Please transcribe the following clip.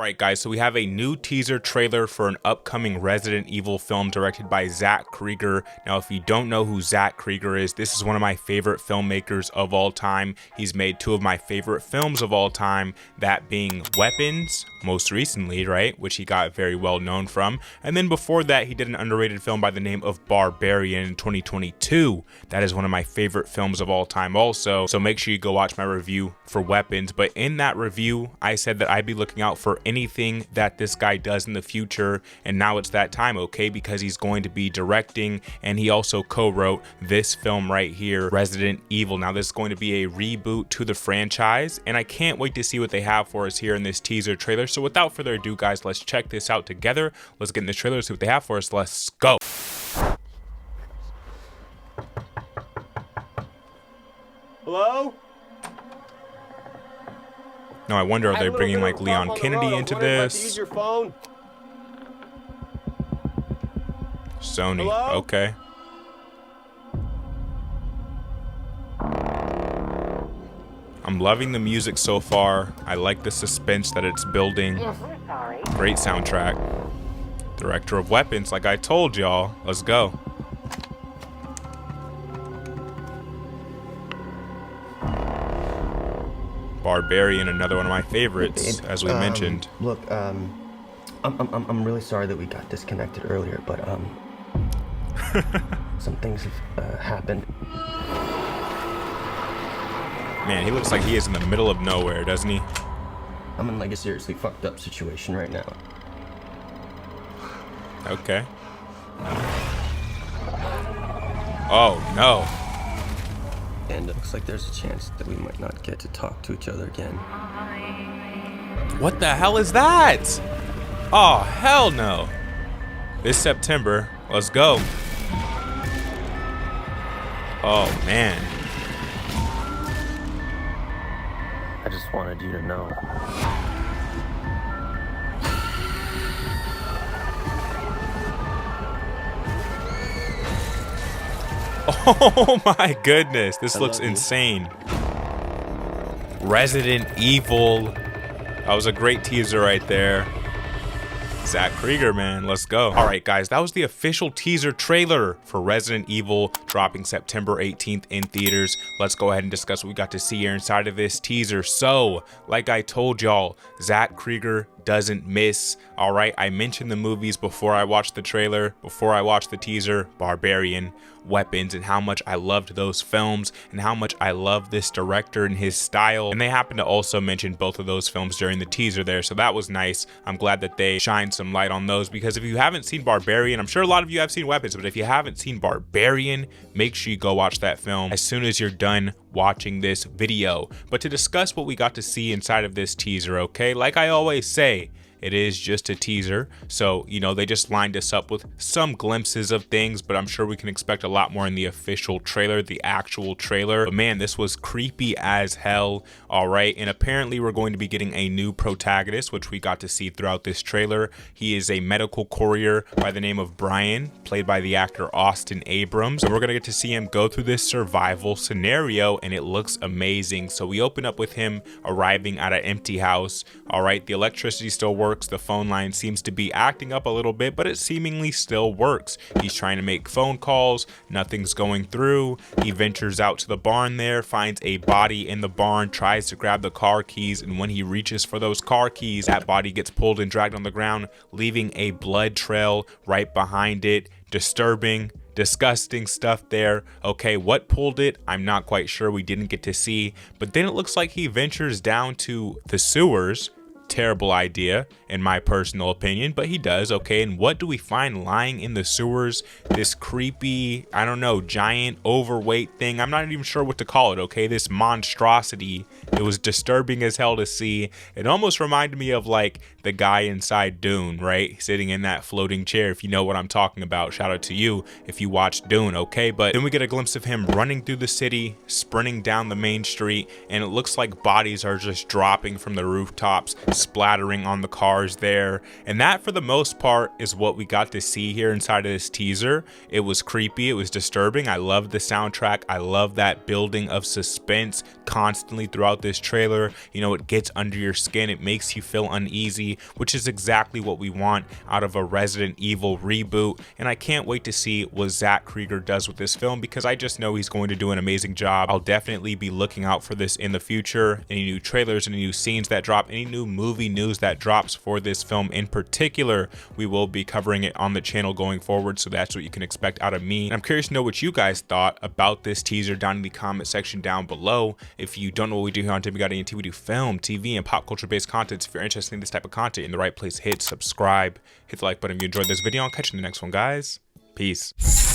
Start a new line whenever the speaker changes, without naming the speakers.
Alright guys, so we have a new teaser trailer for an upcoming Resident Evil film directed by Zach Cregger. Now if you don't know who Zach Cregger is, this is one of my favorite filmmakers of all time. He's made two of my favorite films of all time, that being Weapons, most recently, right, which he got very well known from. And then before that, he did an underrated film by the name of Barbarian in 2022. That is one of my favorite films of all time also, so make sure you go watch my review for Weapons. But in that review, I said that I'd be looking out for anything that this guy does in the future, and now it's that time, okay, because he's going to be directing, and he also co-wrote this film right here, Resident Evil. Now this is going to be a reboot to the franchise, and I can't wait to see what they have for us here in this teaser trailer. So without further ado guys, let's check this out together. Let's get in the trailer, see what they have for us. Let's go.
Hello?
No, I wonder, are they bringing like Leon Kennedy into this?
Use your phone.
Sony,
Hello?
okay. I'm loving the music so far. I like the suspense that it's building. Great soundtrack. Director of Weapons, like I told y'all. Let's go. Barbarian, another one of my favorites, as we mentioned.
Look, I'm really sorry that we got disconnected earlier, but some things have happened.
Man, he looks like he is in the middle of nowhere, doesn't he?
I'm in like a seriously fucked up situation right now.
Okay. Oh no.
And it looks like there's a chance that we might not get to talk to each other again.
What the hell is that? Oh, hell no. This September, let's go. Oh, man.
I just wanted you to know.
Oh my goodness, this looks insane. Resident Evil. That was a great teaser right there. Zach Cregger, man, let's go. All right, guys, that was the official teaser trailer for Resident Evil, dropping September 18th in theaters. Let's go ahead and discuss what we got to see here inside of this teaser. So, like I told y'all, Zach Cregger doesn't miss. All right, I mentioned the movies before I watched the trailer, before I watched the teaser, Barbarian, Weapons, and how much I loved those films and how much I love this director and his style. And they happened to also mention both of those films during the teaser there, so that was nice. I'm glad that they shined some light on those, because if you haven't seen Barbarian, I'm sure a lot of you have seen Weapons, but if you haven't seen Barbarian, make sure you go watch that film as soon as you're done watching this video. But to discuss what we got to see inside of this teaser, okay, like I always say, it is just a teaser, so you know, they just lined us up with some glimpses of things, but I'm sure we can expect a lot more in the official trailer, the actual trailer. But man, this was creepy as hell. All right, and apparently we're going to be getting a new protagonist, which we got to see throughout this trailer. He is a medical courier by the name of Bryan, played by the actor Austin Abrams, and we're gonna get to see him go through this survival scenario, and it looks amazing. So we open up with him arriving at an empty house. All right, the electricity still works. The phone line seems to be acting up a little bit, but it seemingly still works. He's trying to make phone calls, nothing's going through. He ventures out to the barn there, finds a body in the barn, tries to grab the car keys, and when he reaches for those car keys, that body gets pulled and dragged on the ground, leaving a blood trail right behind it. Disturbing, disgusting stuff there. Okay, what pulled it? I'm not quite sure. We didn't get to see, but then it looks like he ventures down to the sewers. Terrible idea in my personal opinion, but he does. Okay, and what do we find lying in the sewers? This creepy, I don't know, giant overweight thing. I'm not even sure what to call it. Okay, this monstrosity. It was disturbing as hell to see. It almost reminded me of like the guy inside Dune, right, sitting in that floating chair. If you know what I'm talking about, shout out to you if you watched Dune. Okay, but then we get a glimpse of him running through the city, sprinting down the main street, and it looks like bodies are just dropping from the rooftops. splattering on the cars there. And that, for the most part, is what we got to see here inside of this teaser. It was creepy, it was disturbing. I love the soundtrack. I love that building of suspense constantly throughout this trailer. You know, it gets under your skin, it makes you feel uneasy, which is exactly what we want out of a Resident Evil reboot. And I can't wait to see what Zach Cregger does with this film, because I just know he's going to do an amazing job. I'll definitely be looking out for this in the future. Any new trailers, any new scenes that drop, any new movie news that drops for this film in particular, we will be covering it on the channel going forward, so that's what you can expect out of me. And I'm curious to know what you guys thought about this teaser down in the comment section down below. If you don't know what we do here on Tim Got ANT, we do film, TV, and pop culture based content. So if you're interested in this type of content, in the right place, hit subscribe, hit the like button if you enjoyed this video. I'll catch you in the next one, guys. Peace.